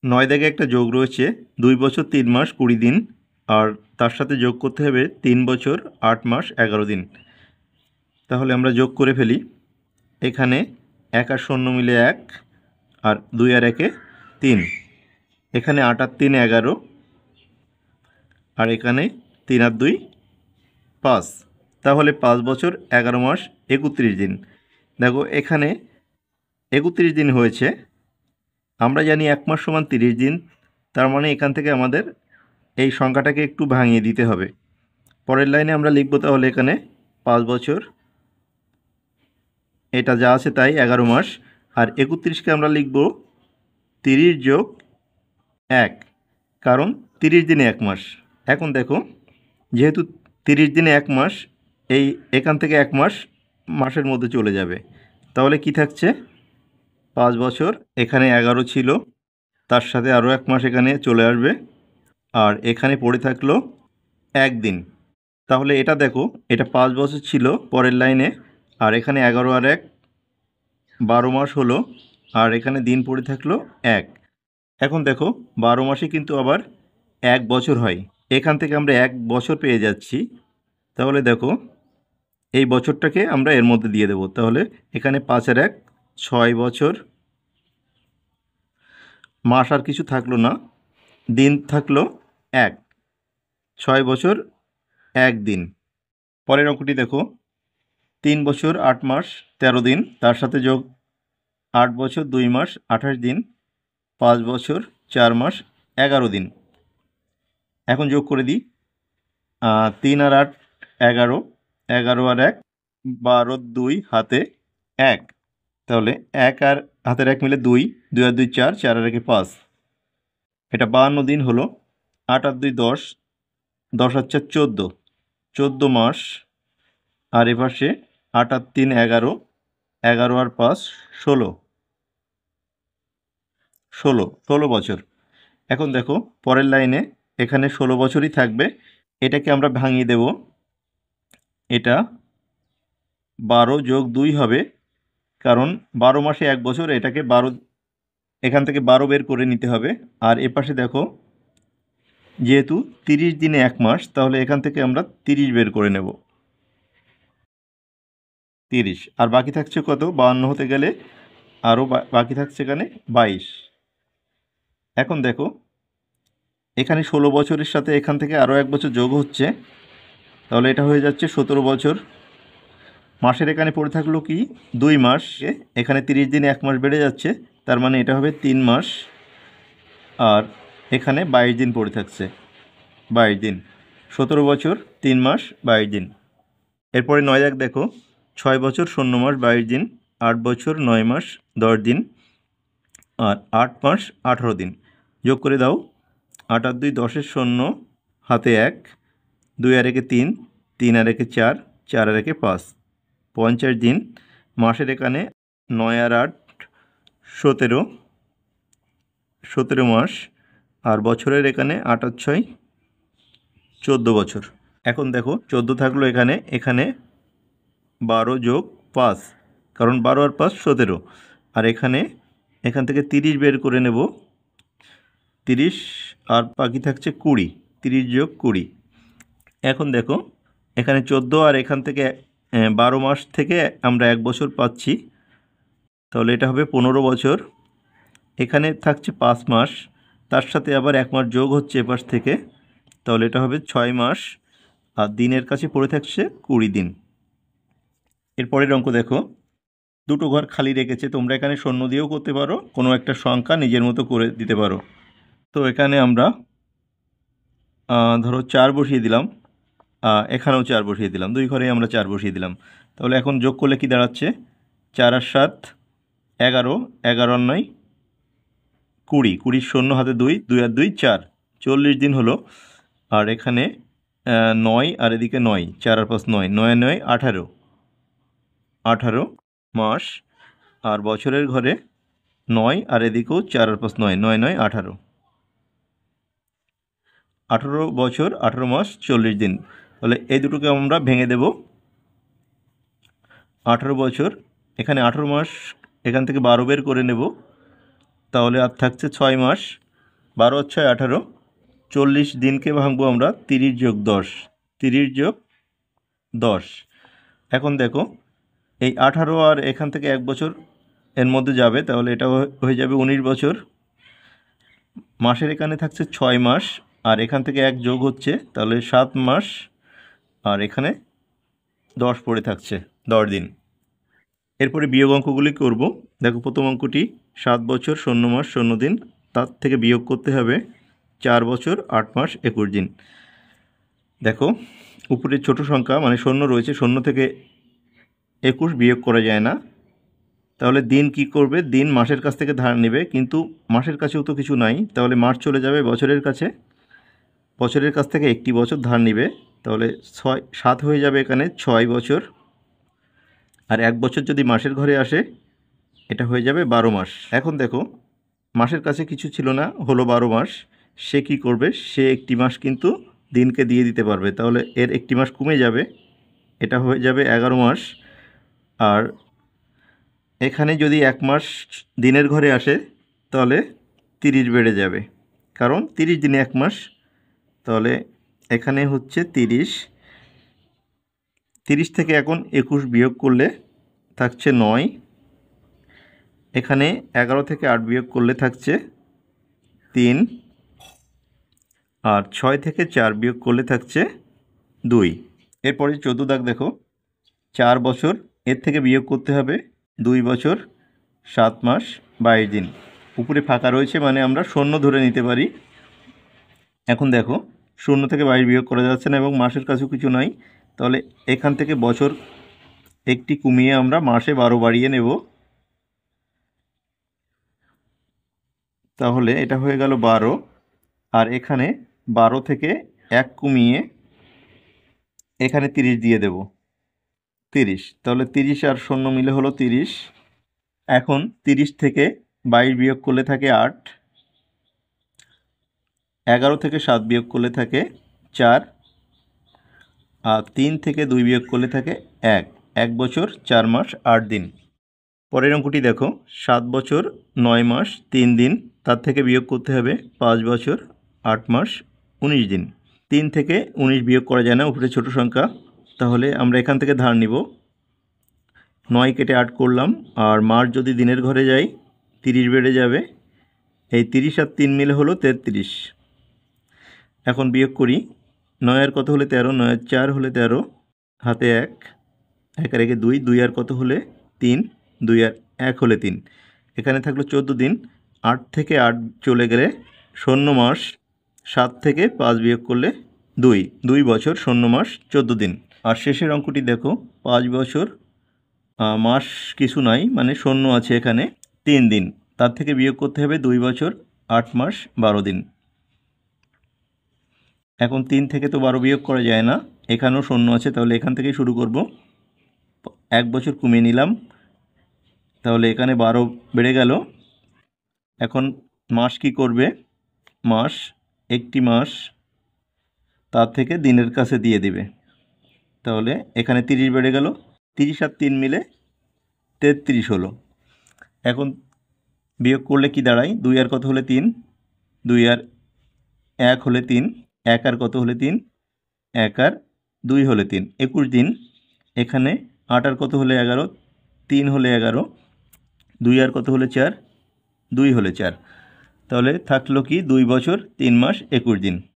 9 দাগে একটা যোগ রয়েছে 2 বছর 3 মাস 20 দিন, আর তার সাথে যোগ করতে হবে 3 বছর 8 মাস 11 দিন। তাহলে আমরা যোগ করে ফেলি। এখানে 1 আর 0 মিলে 1, আর 2 আর 1 3। এখানে 8 আর 3 11, আর এখানে 3 আর 2 5। তাহলে 5 বছর 11 মাস 31 দিন। দেখো এখানে 31 দিন হয়েছে। আমরা জানি 1 মাস সমান 30 দিন, তার মানে এখান থেকে আমাদের এই সংখ্যাটাকে একটু ভাঙিয়ে দিতে হবে। পরের লাইনে আমরা লিখব তাহলে এখানে 5 বছর, এটা যা আছে তাই 11 মাস, আর 31কে আমরা লিখব 30 যোগ 1, কারণ 30 দিনে 1 মাস। এখন দেখো, যেহেতু 30 দিনে 1 মাস, এখান থেকে 1 মাস মাসের মধ্যে চলে যাবে। তাহলে কি থাকছে? 5 বছর, এখানে 11 ছিল, তার সাথে আরও 1 মাস এখানে চলে আসবে, আর এখানে পড়ে থাকলো 1 দিন। তাহলে এটা দেখো, এটা 5 বছর ছিল পরের লাইনে, আর এখানে 11 আর 1 12 মাস হলো, আর এখানে দিন পড়ে থাকলো 1। এখন দেখো 12 মাসে কিন্তু আবার 1 বছর হয়, এখান থেকে আমরা 1 বছর পেয়ে যাচ্ছি। তাহলে দেখো এই বছরটাকে আমরা এর মধ্যে দিয়ে দেব। তাহলে এখানে 5 আর 1 6 বছর, মাস আর কিছু থাকলো না, দিন থাকলো 1, 6 বছর 1 দিন। পরের অঙ্কটি দেখো, 3 বছর 8 মাস 13 দিন, তার সাথে যোগ 8 বছর 2 মাস 28 দিন, 5 বছর 4 মাস 11 দিন। এখন যোগ করে দিই। 3 আর 8 11, 11 আর 1 12, 2 হাতে 1। তাহলে 1 আর হাতের 1 মিলে 2, 2 আর 2 4, 4 আর 1 5। এটা 52 দিন হলো। 8 আর 2 10, 10 আর 4 14, 14 মাস। আর এপাশে 8 আর 3 11, 11 আর 5 16, 16 বছর। এখন দেখো পরের লাইনে এখানে 16 বছরই থাকবে, এটাকে আমরা ভাঙিয়ে দেব। এটা 12 যোগ 2 হবে, কারণ 12 মাসে 1 বছর, এটাকে 12, এখান থেকে 12 বের করে নিতে হবে। আর এপাশে দেখো, যেহেতু 30 দিনে 1 মাস, তাহলে এখান থেকে আমরা 30 বের করে নেব। 30, আর বাকি থাকছে কত? 52 হতে গেলে আরও বাকি থাকছে এখানে 22। এখন দেখো এখানে 16 বছরের সাথে এখান থেকে আরও 1 বছর যোগ হচ্ছে, তাহলে এটা হয়ে যাচ্ছে 17 বছর। মাসের এখানে পড়ে থাকলো কি? 2 মাস। এখানে 30 দিনে 1 মাস বেড়ে যাচ্ছে, তার মানে এটা হবে 3 মাস। আর এখানে 22 দিন পড়ে থাকছে, 22 দিন। 17 বছর 3 মাস 22 দিন। এরপরে 9 দাগ দেখো, 6 বছর 0 মাস 22 দিন, 8 বছর 9 মাস 10 দিন, আর 8 মাস 18 দিন। যোগ করে দাও। 8 আর 2 10 0, হাতে 1, 2 আর 1 3, 3 আর 1 4, 4 আর 1 5, 50 দিন। মাসের এখানে 9 আর 8 17, 17 মাস। আর বছরের এখানে 8 আর 6 14 বছর। এখন দেখো 14 থাকলো এখানে, এখানে 12 যোগ 5, কারণ 12 আর 5 17, আর এখান থেকে 30 বের করে নেব। 30, আর বাকি থাকছে 20, 30 যোগ 20। এখন দেখো এখানে 14, আর এখান থেকে 12 মাস থেকে আমরা 1 বছর পাচ্ছি, তাহলে এটা হবে 15 বছর। এখানে থাকছে 5 মাস, তার সাথে আবার 1 মাস যোগ হচ্ছে এপাশ থেকে, তাহলে এটা হবে 6 মাস। আর দিনের কাছে পড়ে থাকছে 20 দিন। এরপরের অঙ্ক দেখো, দুটো ঘর খালি রেখেছে। তোমরা এখানে শূন্য দিয়েও করতে পারো, কোনো একটা সংখ্যা নিজের মতো করে দিতে পারো। তো এখানে আমরা ধরো 4 বসিয়ে দিলাম, এখানেও 4 বসিয়ে দিলাম, 2 ঘরেই আমরা 4 বসিয়ে দিলাম। তাহলে এখন যোগ করলে কি দাঁড়াচ্ছে? 4 আর 7 11, 11 আর 9 20, 20 শূন্য হাতে 2, 2 আর 2 4, 40 দিন হলো। আর এখানে 9, আর এদিকে 9, 4 আর 5 9, 9 আর 9 18, 18 মাস। আর বছরের ঘরে 9, আর এদিকেও 4 আর 5 9, 9 9 18, 18 বছর 18 মাস 40 দিন। তাহলে এই দুটোকে আমরা ভেঙে দেব। 18 বছর, এখানে 18 মাস, এখান থেকে 12 বের করে নেব, তাহলে আর থাকছে 6 মাস। 12 আর 6 18, 40 দিনকে ভাঙবো আমরা 30 যোগ 10, 30 যোগ 10। এখন দেখো এই 18 আর এখান থেকে 1 বছর এর মধ্যে যাবে, তাহলে এটা হয়ে যাবে 19 বছর। মাসের এখানে থাকছে 6 মাস, আর এখান থেকে 1 যোগ হচ্ছে, তাহলে 7 মাস, আর এখানে 10 পড়ে থাকছে, 10 দিন। এরপরে বিয়োগ অঙ্কগুলি করব। দেখো প্রথম অঙ্কটি 7 বছর 0 মাস 0 দিন, তার থেকে বিয়োগ করতে হবে 4 বছর 8 মাস 21 দিন। দেখো উপরে ছোট সংখ্যা মানে 0 রয়েছে, 0 থেকে 21 বিয়োগ করা যায় না, তাহলে দিন কি করবে, দিন মাসের কাছ থেকে ধার নেবে, কিন্তু মাসের কাছেও তো কিছু নাই, তাহলে মাস চলে যাবে বছরের কাছে, বছরের কাছ থেকে একটি বছর ধার নেবে, তাহলে 7 হয়ে যাবে এখানে 6 বছর, আর 1 বছর যদি মাসের ঘরে আসে এটা হয়ে যাবে 12 মাস। এখন দেখো মাসের কাছে কিছু ছিল না, হলো 12 মাস, সে কি করবে, সে একটি মাস কিন্তু দিনকে দিয়ে দিতে পারবে, তাহলে এর একটি মাস কমে যাবে, এটা হয়ে যাবে 11 মাস। আর এখানে যদি 1 মাস দিনের ঘরে আসে তাহলে 30 বেড়ে যাবে, কারণ 30 দিনে 1 মাস, তাহলে এখানে হচ্ছে 30। 30 থেকে এখন 21 বিয়োগ করলে থাকছে 9, এখানে 11 থেকে 8 বিয়োগ করলে থাকছে 3, আর 6 থেকে 4 বিয়োগ করলে থাকছে 2। এরপরে 14 দাগ দেখো, 4 বছর, এর থেকে বিয়োগ করতে হবে 2 বছর 7 মাস 22 দিন। উপরে ফাঁকা রয়েছে মানে আমরা 0 ধরে নিতে পারি। এখন দেখো 0 থেকে 22 বিয়োগ করা যাচ্ছে না এবং মাসের কাছেও কিছু নাই, তাহলে এখান থেকে বছর একটি কমিয়ে আমরা মাসে 12 বাড়িয়ে নেব, তাহলে এটা হয়ে গেল 12। আর এখানে 12 থেকে 1 কমিয়ে এখানে 30 দিয়ে দেব, 30, তাহলে 30 আর 0 মিলে হলো 30। এখন 30 থেকে 22 বিয়োগ করলে থাকে 8, 11 থেকে 7 বিয়োগ করলে থাকে 4, আর 3 থেকে 2 বিয়োগ করলে থাকে 1, 1 বছর 4 মাস 8 দিন। পরের অঙ্কটি দেখো, 7 বছর 9 মাস 3 দিন, তার থেকে বিয়োগ করতে হবে 5 বছর 8 মাস 19 দিন। 3 থেকে 19 বিয়োগ করা যায় না, উপরে ছোট সংখ্যা, তাহলে আমরা এখান থেকে ধার নিব। 9 কেটে 8 করলাম, আর মাস যদি দিনের ঘরে যাই 30 বেড়ে যাবে, এই 30 আর 3 মিলে হলো 33। এখন বিয়োগ করি, 9 আর কত হলে 13, 9 আর 4 হলে 13, হাতে 1, 1 আর 1 2, 2 আর কত হলে 3, 2 আর 1 হলে 3, এখানে থাকলো 14 দিন। 8 থেকে 8 চলে গেলে 0 মাস, 7 থেকে 5 বিয়োগ করলে 2, 2 বছর 0 মাস 14 দিন। আর শেষের অঙ্কটি দেখো, 5 বছর মাস কিছু নাই মানে 0 আছে এখানে, 3 দিন, তার থেকে বিয়োগ করতে হবে 2 বছর 8 মাস 12 দিন। এখন 3 থেকে তো 12 বিয়োগ করা যায় না, এখানেও 0 আছে, তাহলে এখান থেকেই শুরু করব। 1 বছর কমিয়ে নিলাম, তাহলে এখানে 12 বেড়ে গেল। এখন মাস কি করবে, মাস একটি মাস তার থেকে দিনের কাছে দিয়ে দিবে, তাহলে এখানে 30 বেড়ে গেল, 30 আর 3 মিলে 33 হলো। এখন বিয়োগ করলে কি দাঁড়ায়, 2 আর কত হলে 3, 2 আর 1 হলে 3, 1 আর কত হলে 3, 1 আর 2 হলে 3, 21 দিন। এখানে 8 আর কত হলে 11, 3 হলে 11, 2 আর কত হলে 4, 2 হলে 4, তাহলে থাকলো কি 2 বছর 3 মাস 21 দিন।